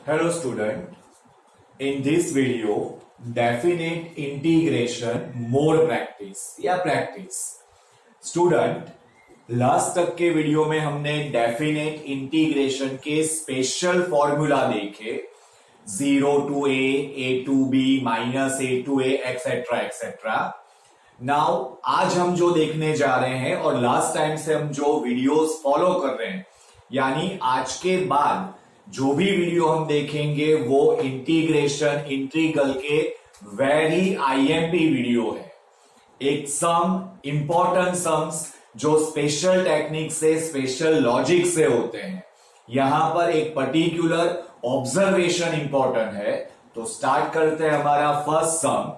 Hello student, in this video definite integration more practice या practice student last तक के video में हमने डेफिनेट इंटीग्रेशन के स्पेशल फॉर्मूला देखे 0 to a to b minus a to a etcetera etcetera. Now आज हम जो देखने जा रहे हैं और लास्ट टाइम से हम जो वीडियोस फॉलो कर रहे हैं यानी आज के बाद जो भी वीडियो हम देखेंगे वो इंटीग्रेशन इंटीग्रल के वेरी आईएमपी वीडियो है। एक सम इंपॉर्टेंट सम्स जो स्पेशल टेक्निक से स्पेशल लॉजिक से होते हैं। यहां पर एक पर्टिकुलर ऑब्जर्वेशन इंपॉर्टेंट है। तो स्टार्ट करते हैं हमारा first sum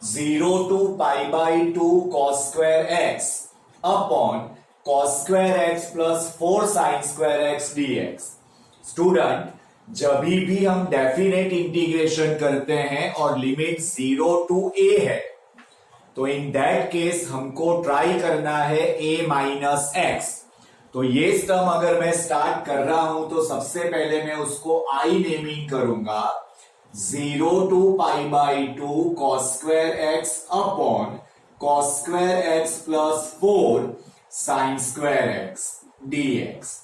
0 to π/2 cos square x upon cos square x plus 4 sin square x dx। Student जब भी हम डेफिनेट इंटीग्रेशन करते हैं और लिमिट 0 to a है तो इन दैट केस हमको ट्राई करना है a माइनस एक्स। तो ये टर्म अगर मैं स्टार्ट कर रहा हूं तो सबसे पहले मैं उसको i नेमिंग करूंगा 0 to π/2 cos square x upon cos square x plus 4 sin square x dx।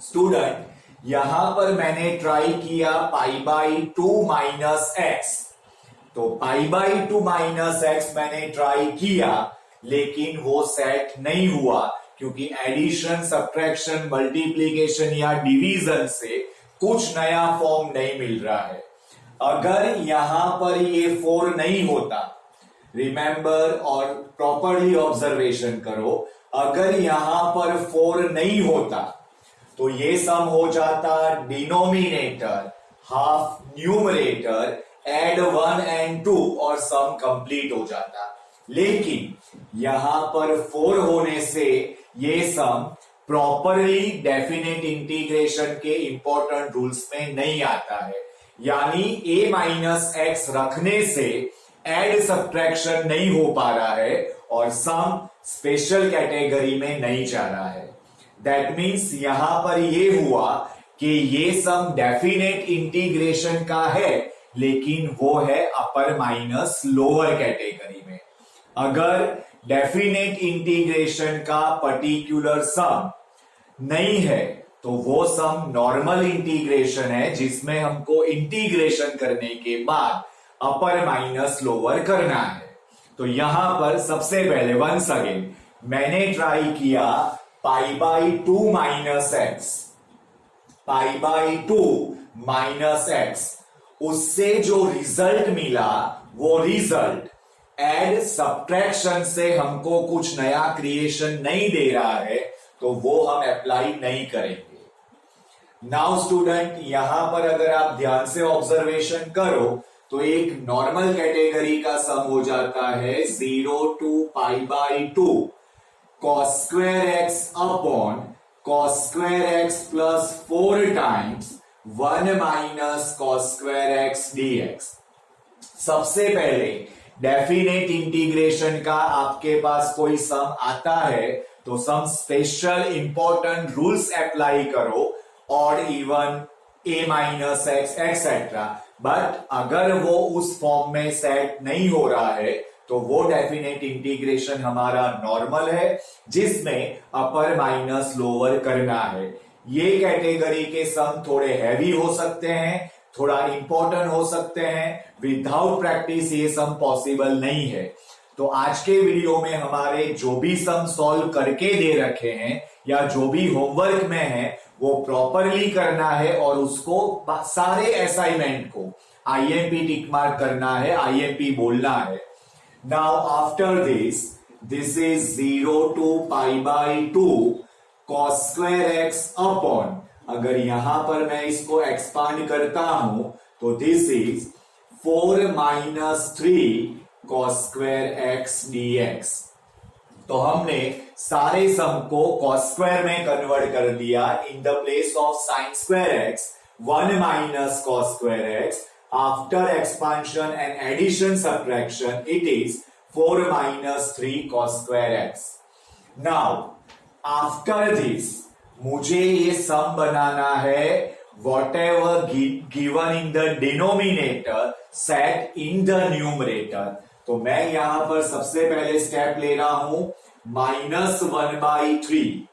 Student यहां पर मैंने ट्राई किया π/2 माइनस एक्स। तो π/2 माइनस एक्स मैंने ट्राई किया लेकिन वो सेट नहीं हुआ क्योंकि एडिशन सब्ट्रैक्शन मल्टीप्लीकेशन या डिवीजन से कुछ नया फॉर्म नहीं मिल रहा है। अगर यहां पर ये 4 नहीं होता, रिमेंबर और प्रॉपरली ऑब्जर्वेशन करो, अगर यहां पर 4 नहीं होता तो ये सम हो जाता denominator half numerator add 1 and 2 और सम कंप्लीट हो जाता। लेकिन यहां पर 4 होने से ये सम प्रॉपरली डेफिनेट इंटीग्रेशन के इंपॉर्टेंट रूल्स में नहीं आता है। यानी a माइनस एक्स रखने से एड सब्ट्रैक्शन नहीं हो पा रहा है और सम स्पेशल कैटेगरी में नहीं जा रहा है। दैट मीन्स यहां पर ये हुआ कि ये सम डेफिनेट इंटीग्रेशन का है लेकिन वो है अपर माइनस लोअर कैटेगरी में। अगर डेफिनेट इंटीग्रेशन का पर्टिकुलर सम नहीं है तो वो सम नॉर्मल इंटीग्रेशन है जिसमें हमको इंटीग्रेशन करने के बाद अपर माइनस लोअर करना है। तो यहां पर सबसे पहले वंस अगेन मैंने ट्राई किया π/2 माइनस एक्स, π/2 माइनस एक्स, उससे जो रिजल्ट मिला वो रिजल्ट एड सब्ट्रैक्शन से हमको कुछ नया क्रिएशन नहीं दे रहा है तो वो हम अप्लाई नहीं करेंगे। नाउ स्टूडेंट यहां पर अगर आप ध्यान से ऑब्जर्वेशन करो तो एक नॉर्मल कैटेगरी का सम हो जाता है 0 to π/2 cos square x upon cos square x plus 4 times 1 minus cos square x dx। सबसे पहले डेफिनेट इंटीग्रेशन का आपके पास कोई सम आता है तो sum special important rules apply करो और even a minus x etcetera. But अगर वो उस फॉर्म में सेट नहीं हो रहा है तो वो डेफिनेट इंटीग्रेशन हमारा नॉर्मल है जिसमें अपर माइनस लोअर करना है। ये कैटेगरी के सम थोड़े हैवी हो सकते हैं, थोड़ा इंपॉर्टेंट हो सकते हैं। विदाउट प्रैक्टिस ये सम पॉसिबल नहीं है। तो आज के वीडियो में हमारे जो भी सम सॉल्व करके दे रखे हैं या जो भी होमवर्क में है वो प्रॉपरली करना है और उसको सारे असाइनमेंट को आईएमपी टिक मार्क करना है, आईएमपी बोलना है। Now after this is 0 to π/2 cos square x upon, अगर यहां पर मैं इसको एक्सपांड करता हूं तो this is 4 minus 3 cos square x dx। तो हमने सारे सम को cos square में कन्वर्ट कर दिया। इन the place of sin square x 1 minus cos square x, after expansion and addition subtraction it is 4 minus 3 cos square x। Now after this मुझे ये सम बनाना है whatever given in the denominator set in the numerator। तो मैं यहां पर सबसे पहले step ले रहा हूं -1/3।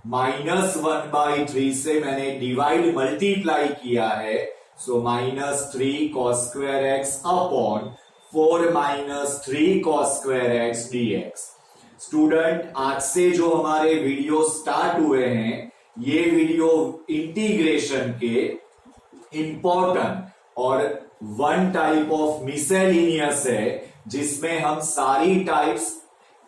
-1/3 से मैंने डिवाइड मल्टीप्लाई किया है, सो -3 cos square x upon 4 -3 cos square x dx। Student, आज से जो हमारे वीडियो स्टार्ट हुए हैं, ये वीडियो इंटीग्रेशन के इंपॉर्टेंट और वन टाइप ऑफ मिसेलिनियस है, जिसमें हम सारी टाइप्स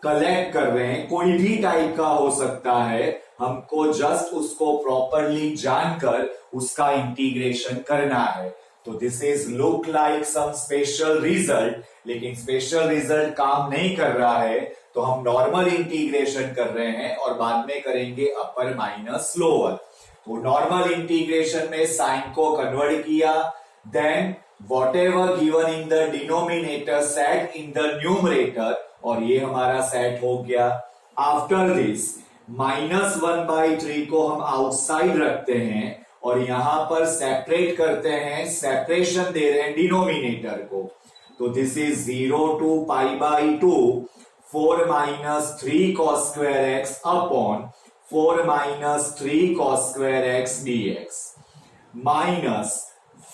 कलेक्ट कर रहे हैं। कोई भी टाइप का हो सकता है, हमको जस्ट उसको प्रॉपरली जानकर उसका इंटीग्रेशन करना है। तो this is look like some special result, लेकिन स्पेशल रिजल्ट काम नहीं कर रहा है, तो हम नॉर्मल इंटीग्रेशन कर रहे हैं और बाद में करेंगे अपर माइनस लोअर। तो नॉर्मल इंटीग्रेशन में साइन को कन्वर्ट किया, then whatever given in the denominator set in the numerator, और ये हमारा सेट हो गया। आफ्टर दिस -1/3 को हम आउटसाइड रखते हैं और यहां पर सेपरेट करते हैं, सेपरेशन दे रहे हैं डिनोमिनेटर को। तो this is 0 to π/2 4 -3 cos square x upon 4 -3 cos square x dx minus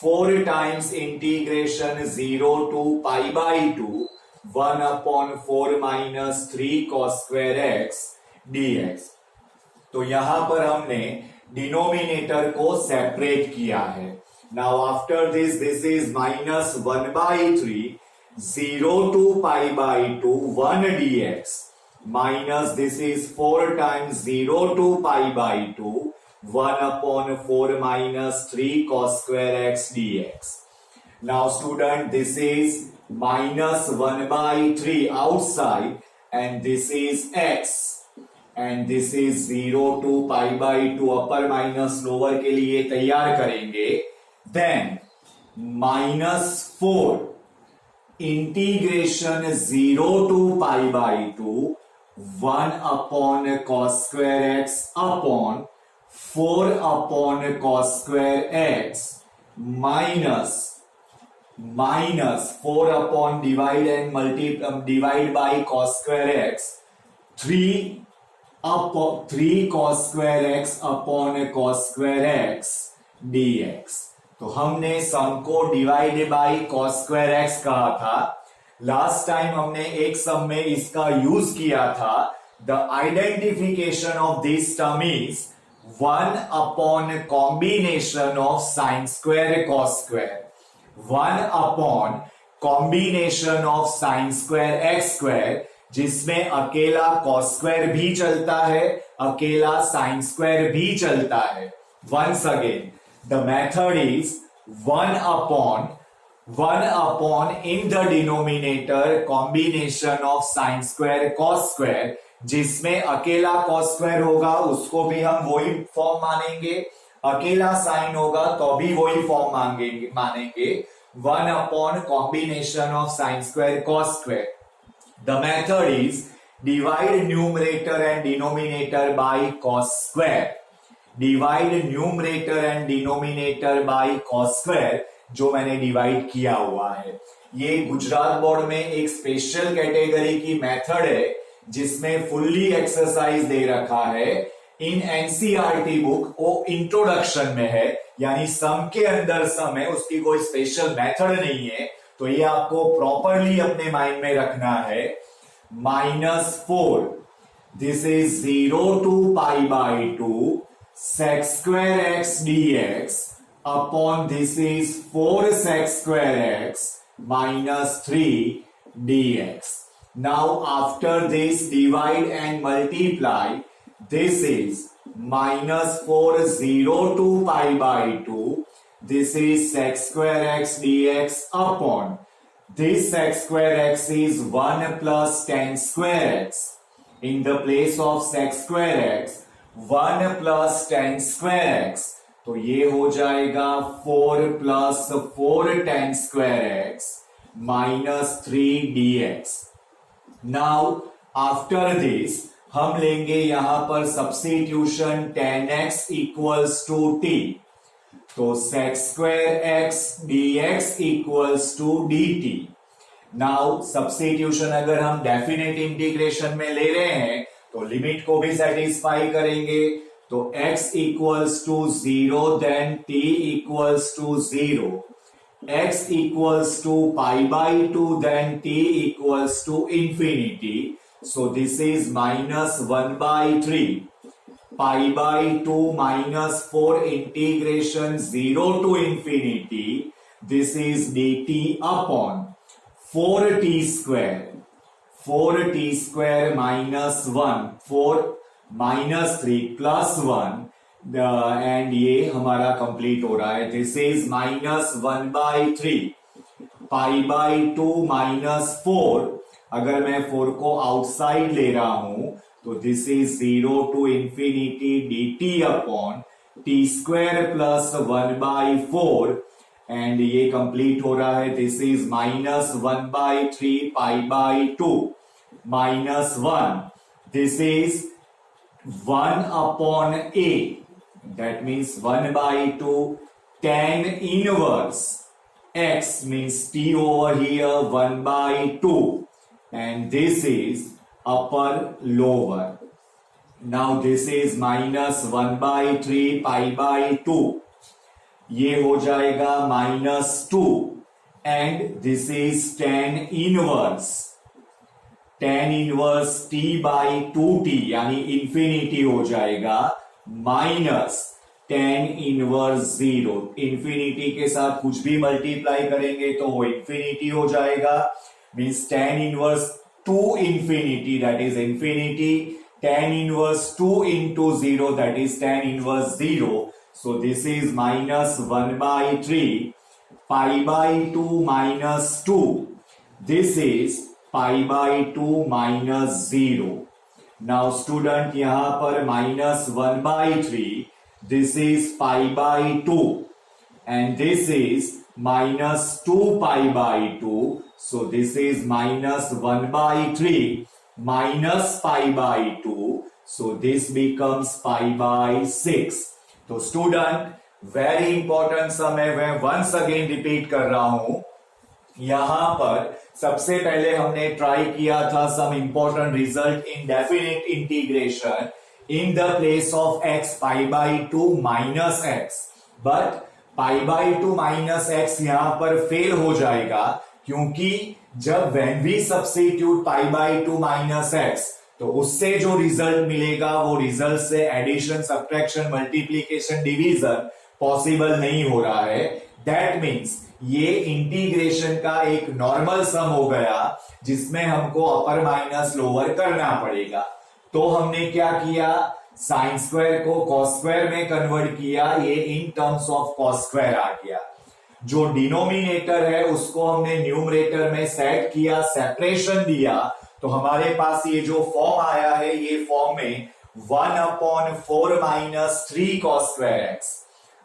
4 times integration 0 to π/2 1 upon 4 -3 cos square x dx। तो यहां पर हमने डिनोमिनेटर को सेपरेट किया है। Now after this is -1/3 0 to π/2 1 dx minus this is 4 times 0 to π/2 1 upon 4 -3 cos square x dx। Now student, this is -1/3 outside and this is x and this is 0 to π/2 upper minus lower के लिए तैयार करेंगे। Then -4 integration 0 to π/2 1 upon cos square x upon 4 upon cos square x minus 4 upon divide by cos square x 3 cos square x upon cos square x dx। तो हमने सम को divide by cos square x कहा था। Last time हमने एक सम में इसका use किया था। The identification of this term is 1 upon combination of sin square cos square, 1 upon combination of sin square x square, जिसमें अकेला cos square भी चलता है, अकेला sin square भी चलता है। Once again, the method is 1 upon in the denominator combination of sin square cos square, जिसमें अकेला cos square होगा उसको भी हम वही फॉर्म मानेंगे, अकेला sin होगा तो भी वही फॉर्म मानेंगे। 1 upon combination of sin square cos square। The method is divide numerator and denominator by cos square। divide numerator and denominator by cos square, जो मैंने डिवाइड किया हुआ है। ये गुजरात बोर्ड में एक स्पेशल कैटेगरी की मेथड है, जिसमें फुल्ली एक्सरसाइज दे रखा है। इन एनसीईआरटी बुक वो इंट्रोडक्शन में है, यानी सम के अंदर सम है, उसकी कोई स्पेशल मेथड नहीं है। तो ये आपको प्रॉपरली अपने माइंड में रखना है। -4 this is 0 to π/2 sec square x dx upon this is 4 sec square x minus 3 dx। Now after this divide and multiply, this is -4 0 to π/2, this is sec square x dx upon this sec square x is 1 plus tan square x। In the place of sec square x 1 plus tan square x, तो ये हो जाएगा 4 plus 4 tan square x minus 3 dx। Now after this हम लेंगे यहां पर substitution tan x equals to t। तो sec square x dx equals to dt। Now substitution अगर हम डेफिनेट इंटीग्रेशन में ले रहे हैं तो लिमिट को भी सेटिस्फाई करेंगे, तो x equals to 0 then t equals to 0, x equals to pi by 2 then t equals to infinity, so this is -1/3 pi by 2 minus 4 integration 0 to infinity, this is dt upon 4t square, 4t square minus 1, 4 minus 3 plus 1, and ये हमारा complete हो रहा है। This is -1/3 pi by 2 minus 4, अगर मैं 4 को outside ले रहा हूं तो this is 0 to infinity dt upon t square plus 1/4, and ये कंप्लीट हो रहा है। This is -1/3 pi by 2 minus 1, this is 1 upon a, that means 1/2 tan inverse x means t over here 1/2, and this is upper lower. Now this is -1/3 pi by 2, ये हो जाएगा -2, and this is tan inverse t by 2t यानी infinity हो जाएगा minus tan inverse 0। Infinity के साथ कुछ भी मल्टीप्लाई करेंगे तो वो इंफिनिटी हो जाएगा, means tan inverse 2 infinity, that is infinity, tan inverse 2 into 0, that is tan inverse 0. So this is -1/3 pi by 2 minus 2. This is pi by 2 minus 0. Now student यहां पर -1/3, this is pi by 2, and this is -2 pi by 2. So this is -1/3 minus pi by 2. So this becomes pi by 6. तो student very important सम है, मैं once again repeat कर रहा हूं। यहां पर सबसे पहले हमने ट्राई किया था some important result in definite integration in the place of x pi by 2 minus x, but pi by 2 minus x यहां पर फेल हो जाएगा, क्योंकि जब when we substitute pi by 2 minus x तो उससे जो रिजल्ट मिलेगा वो रिजल्ट से addition, subtraction, multiplication, division possible नहीं हो रहा है। दैट मीन्स ये इंटीग्रेशन का एक नॉर्मल सम हो गया जिसमें हमको अपर माइनस लोअर करना पड़ेगा। तो हमने क्या किया, साइन स्क्वायर को कॉस स्क्वायर में कन्वर्ट किया, ये in terms of cos square आ गया। जो डिनोमिनेटर है उसको हमने न्यूमरेटर में सेट किया, सेपरेशन दिया, तो हमारे पास ये जो फॉर्म आया है ये फॉर्म में 1/4 minus 3 cos square x.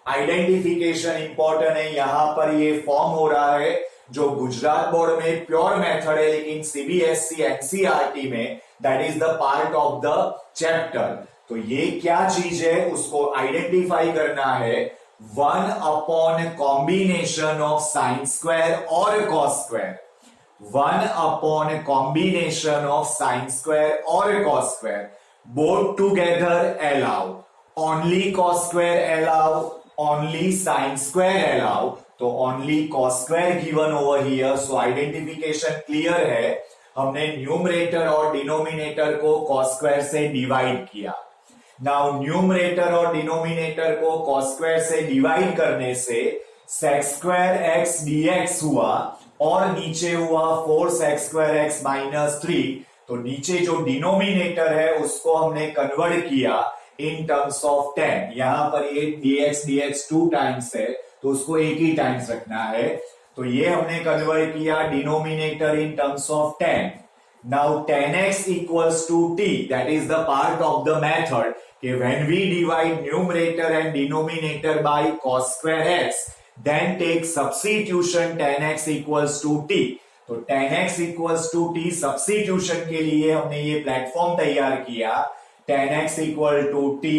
Identification important है, यहां पर ये फॉर्म हो रहा है जो गुजरात बोर्ड में प्योर मेथड है, लेकिन सीबीएसई एनसीईआरटी में that is the part of the chapter. तो ये क्या चीज है उसको आइडेंटिफाई करना है। 1 कॉम्बिनेशन ऑफ साइन स्क्वायर और cos square, 1 combination of sine square और cos square, both together allow, only cos square allow, only sine square allow, तो only cos square given over here. So identification clear है, हमने numerator और denominator को cos square से divide किया। Now numerator और denominator को कॉस स्क्वायर से डिवाइड करने से सेक स्क्वायर एक्स डीएक्स हुआ और नीचे हुआ 4 सेक स्क्वायर एक्स माइनस 3। तो नीचे जो डिनोमिनेटर है उसको हमने कन्वर्ट किया इन टर्म्स ऑफ 10। यहां पर ये dx 2 टाइम्स है तो उसको एक ही टाइम्स रखना है, तो ये हमने कन्वर्ट किया denominator in terms of 10। Now 10x equals to t, that is the part of the method कि when we divide numerator and denominator by cos square x, then take substitution 10x equals to t। तो 10x equals to t substitution के लिए हमने ये platform तैयार किया। 10x equal to t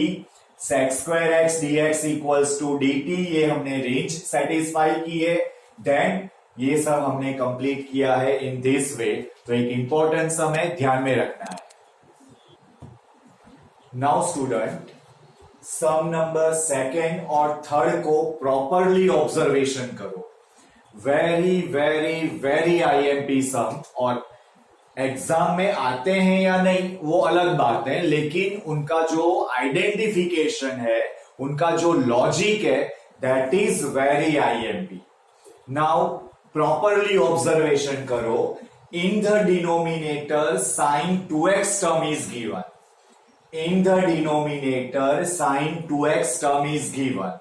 sec square x dx equals to dt, ये हमने range satisfy की है। देन ये सब हमने कंप्लीट किया है इन दिस वे। तो एक इंपॉर्टेंट सम है, ध्यान में रखना है। नाउ स्टूडेंट, सम नंबर सेकेंड और थर्ड को प्रॉपरली ऑब्जर्वेशन करो। वेरी वेरी वेरी आईएमपी सम, और एग्जाम में आते हैं या नहीं वो अलग बात है, लेकिन उनका जो आइडेंटिफिकेशन है, उनका जो लॉजिक है, that is very IMP. Now properly observation करो। In the denominator sine 2x term is given. In the denominator, sin 2x term is given.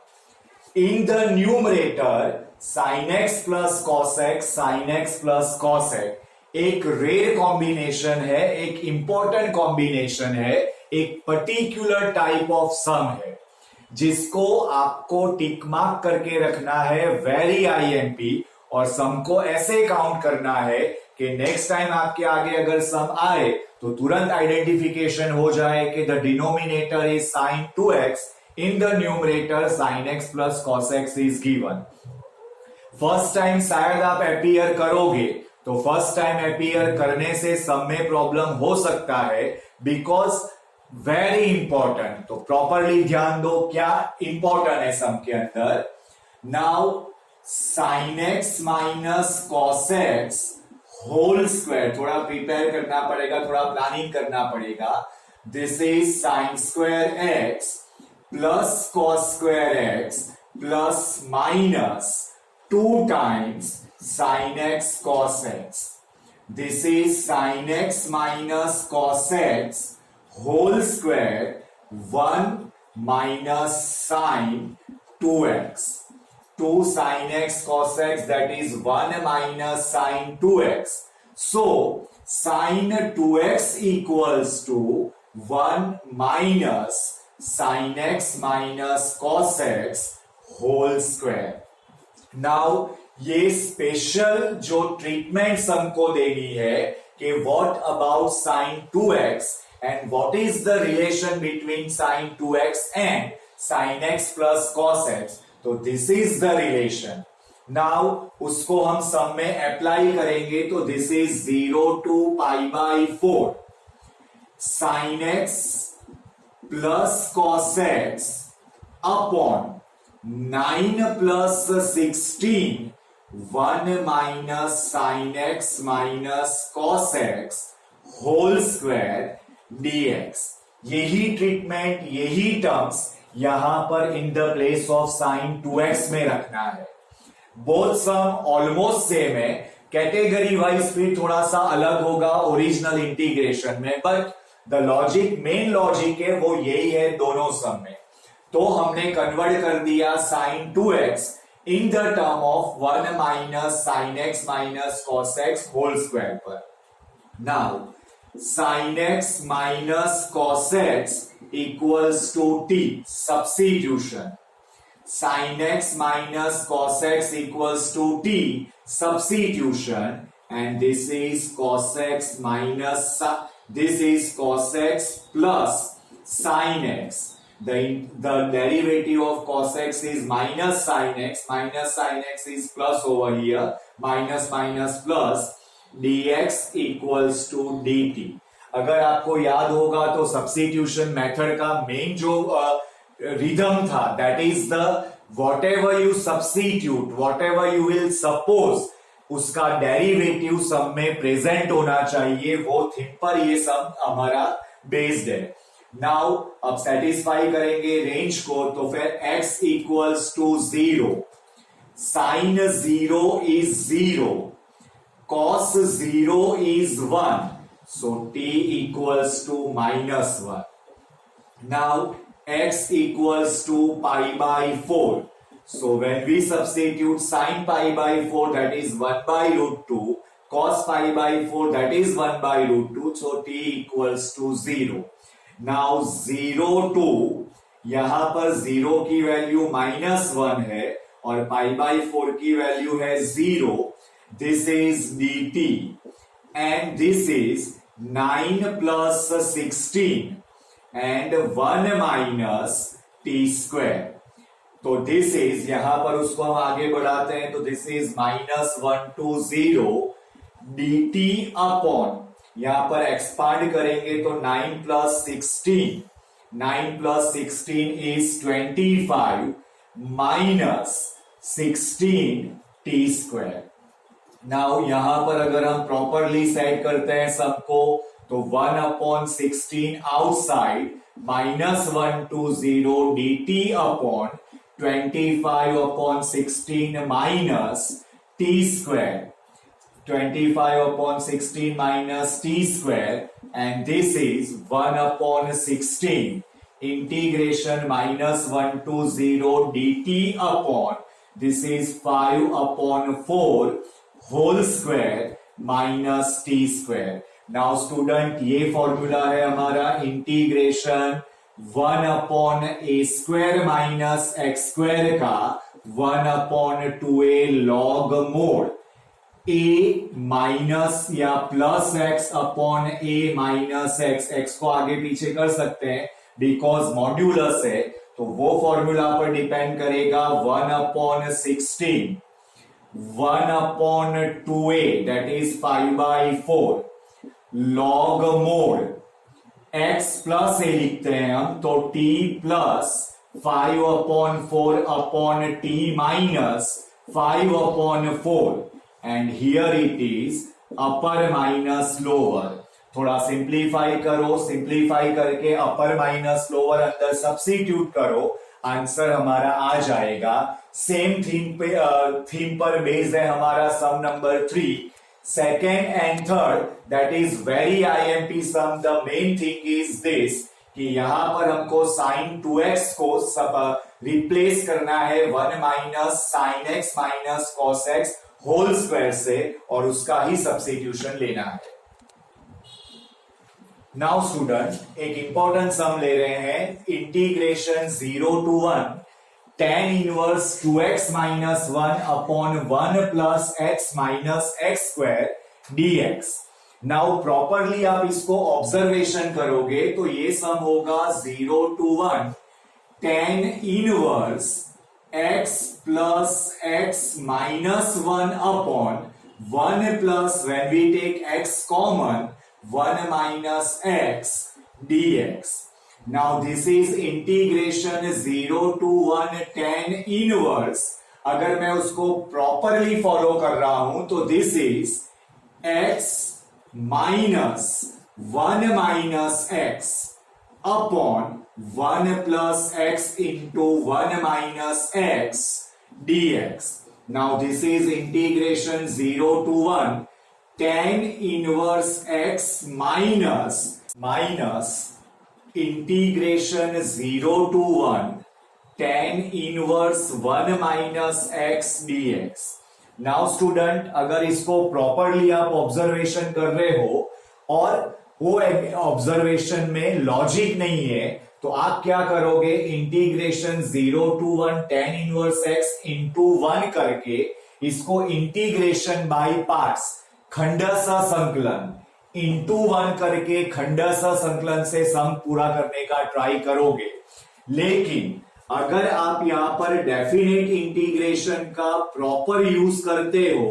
In the numerator, sin x plus cos x, sin x plus cos x. एक rare combination है, एक important combination है, एक particular type of some है, जिसको आपको tick mark करके रखना है, वेरी आईएमपी। और सम को ऐसे काउंट करना है कि नेक्स्ट टाइम आपके आगे अगर सम आए तो तुरंत आइडेंटिफिकेशन हो जाए कि the denominator is sin 2x, in the numerator sin x plus cos x is given. First time शायद आप अपीयर करोगे, तो फर्स्ट टाइम अपीयर करने से सम में प्रॉब्लम हो सकता है, बिकॉज वेरी इंपॉर्टेंट। तो प्रॉपरली ध्यान दो क्या इंपॉर्टेंट है सम के अंदर। Now sin x minus cos x whole square, थोड़ा प्रिपेयर करना पड़ेगा, थोड़ा प्लानिंग करना पड़ेगा। This is sine square x plus cos square x plus minus 2 times sine x cos x. This is sine x minus cos x whole square 1 minus sine 2x। 2 sin x cos x, that is 1 minus sin 2x. So sin 2x equals to 1 minus sin x minus cos x whole square. Now ये special जो treatment हमको देनी है कि what about sin 2x and what is the relation between sin 2x and sin x plus cos x. तो this is the relation. Now उसको हम sum में अप्लाई करेंगे, तो this is 0 to π/4 sin x plus cos x upon 9 plus 16 1 minus sin x minus cos x whole square dx। यही treatment, यही terms यहां पर in the place of sine 2x में रखना है। बोथ सम ऑलमोस्ट सेम है, category wise फिर थोड़ा सा अलग होगा ओरिजिनल इंटीग्रेशन में, but the logic, main logic है वो यही है दोनों सम में। तो हमने कन्वर्ट कर दिया sine 2x in the term of 1 minus sine x minus cos x whole square पर। Now sin x minus cos x equals to t. Substitution. Sin x minus cos x equals to t. Substitution. And this is cos x minus, this is cos x plus sin x. The derivative of cos x is minus sin x. Minus sin x is plus over here. Minus minus plus. dx equals to dt. अगर आपको याद होगा तो substitution method का main जो rhythm था, that is the what ever you substitute, what ever you will suppose, उसका derivative सम में प्रेजेंट होना चाहिए। वो थीम पर ये सम हमारा बेस्ड है। नाउ अब सेटिस्फाई करेंगे रेंज को, तो फिर x equals to 0, sine 0 is 0, cos 0 is 1, so t equals to -1. Now x equals to π/4, so when we substitute sin π/4, that is 1/√2, cos π/4, that is 1/√2, so t equals to 0. Now 0 to, यहां पर 0 की value -1 है और π/4 की value है 0। This is dt and this is 9 plus 16 and 1 minus T square. तो this is, यहां पर उसको हम आगे बढ़ाते हैं, तो दिस इज -120 dt अपॉन, यहां पर एक्सपांड करेंगे तो 9 plus 16, 9 plus 16 is 25 minus 16 T square. Now यहां पर अगर हम प्रॉपरली सेट करते हैं सबको, तो 1/16 outside -120 dt upon 25/16 minus T square, 25/16 minus t square, and this is 1/16 integration -120 dt upon, this is 5/4 whole square minus t square. Now student, ये formula है हमारा integration 1/a square minus x square का 1/2a log mod a minus या plus x upon ए minus x, x को आगे पीछे कर सकते हैं बिकॉज मॉड्यूलस है, तो वो फॉर्मूला पर डिपेंड करेगा 1/16 1/2a that is 5/4 log mod x plus A लिखते हैं हम, तो t plus 5/4 upon t minus 5/4 and here it is upper minus lower। थोड़ा सिंप्लीफाई करो, सिंप्लीफाई करके अपर माइनस लोअर अंदर सब्स्टिट्यूट करो, आंसर हमारा आ जाएगा। सेम थीम पर बेस्ड है हमारा sum number 3, second and third, that is very IMP sum. The main thing is this कि यहां पर हमको sin 2x को सब रिप्लेस करना है 1 minus sin x minus cos x whole square से, और उसका ही सब्स्टिट्यूशन लेना है। नाउ स्टूडेंट, एक इंपॉर्टेंट सम ले रहे हैं, integration 0 to 1 tan inverse 2x minus 1 upon 1 plus x minus x square dx। Now properly आप इसको ऑब्जर्वेशन करोगे तो ये सम होगा 0 to 1 tan inverse x plus x minus 1 upon 1 plus, when we take x common, 1 minus x dx. Now this is integration 0 to 1 tan inverse। अगर मैं उसको properly follow कर रहा हूं तो this is x minus 1 minus x upon 1 plus x into 1 minus x dx. Now this is integration 0 to 1 tan inverse x minus integration 0 to 1 tan inverse 1 minus x dx. Now student, अगर इसको properly आप observation कर रहे हो और वो observation में logic नहीं है, तो आप क्या करोगे, integration 0 to 1 tan inverse x into 1 करके इसको इंटीग्रेशन बाय पार्ट्स खंडशः संकलन इंटू 1 करके खंडशः संकलन से सम पूरा करने का ट्राई करोगे। लेकिन अगर आप यहां पर डेफिनेट इंटीग्रेशन का प्रॉपर यूज करते हो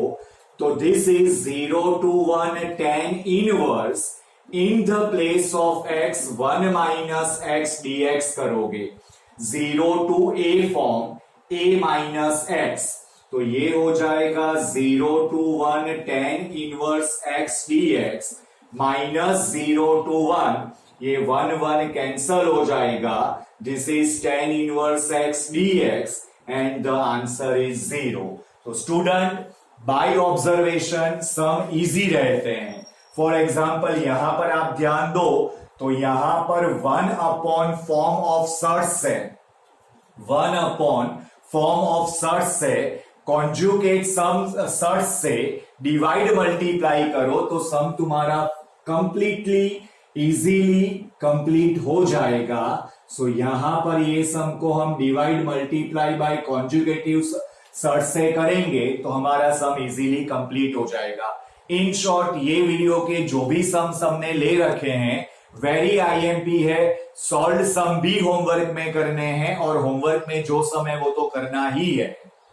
तो this is 0 to 1 tan inverse in the place of x 1 minus x dx करोगे, 0 to a form a minus x, तो ये हो जाएगा 0 to 1 tan inverse x dx minus 0 to 1, ये 1 कैंसल हो जाएगा, this is tan inverse x dx and the answer is 0। तो student, by observation some easy रहते हैं। फॉर एग्जाम्पल यहां पर आप ध्यान दो तो यहां पर 1 अपॉन फॉर्म ऑफ सर्ट्स है, 1 अपॉन फॉर्म ऑफ सर्ट्स से कॉन्जुगेट सम सर्ट्स से डिवाइड मल्टीप्लाई करो तो सम तुम्हारा कंप्लीटली इजीली कंप्लीट हो जाएगा। सो यहां पर ये सम को हम divide multiply by conjugative surd से करेंगे तो हमारा सम इजीली कंप्लीट हो जाएगा। इन शॉर्ट, ये वीडियो के जो भी सम हमने ले रखे हैं वेरी आईएमपी है, सॉल्व सम भी होमवर्क में करने हैं और होमवर्क में जो सम है वो तो करना ही है।